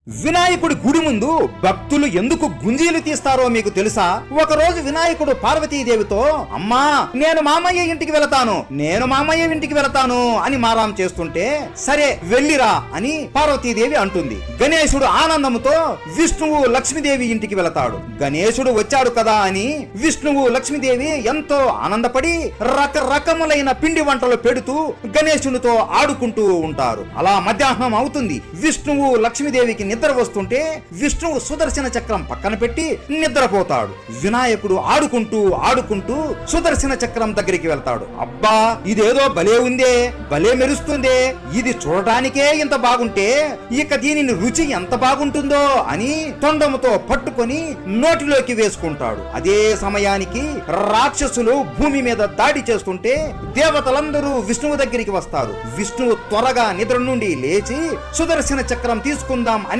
వినాయకుడి గుడి ముందు భక్తులు ఎందుకు గుంజీలు తీస్తారో మీకు తెలుసా? ఒకరోజు వినాయకుడు పార్వతీదేవితో, అమ్మా నేను మామయ్య ఇంటికి వెళతాను అని మారాం చేస్తుంటే, సరే వెళ్ళిరా అని పార్వతీదేవి అంటుంది. గణేశుడు ఆనందంతో విష్ణువు లక్ష్మీదేవి ఇంటికి వెళతాడు. గణేశుడు వచ్చాడు కదా అని విష్ణువు లక్ష్మీదేవి ఎంతో ఆనందపడి రకరకములైన పిండి వంటలు పెడుతూ గణేశునితో ఆడుకుంటూ ఉంటారు. అలా మధ్యాహ్నం అవుతుంది. విష్ణువు లక్ష్మీదేవికి నిద్ర వస్తుంటే విష్ణువు సుదర్శన చక్రం పక్కన పెట్టి నిద్రపోతాడు. వినాయకుడు ఆడుకుంటూ సుదర్శన చక్రం దగ్గరికి వెళ్తాడు. అబ్బా ఇదేదో భలే ఉందే, భలే మెరుస్తుందే, ఇది చూడటానికే ఇంత బాగుంటే ఇక దీనిని రుచి ఎంత బాగుంటుందో అని తొండముతో పట్టుకొని నోటిలోకి వేసుకుంటాడు. అదే సమయానికి రాక్షసులు భూమి మీద దాడి చేస్తుంటే దేవతలందరూ విష్ణువు దగ్గరికి వస్తారు. విష్ణువు త్వరగా నిద్ర నుండి లేచి సుదర్శన చక్రం తీసుకుందాం అని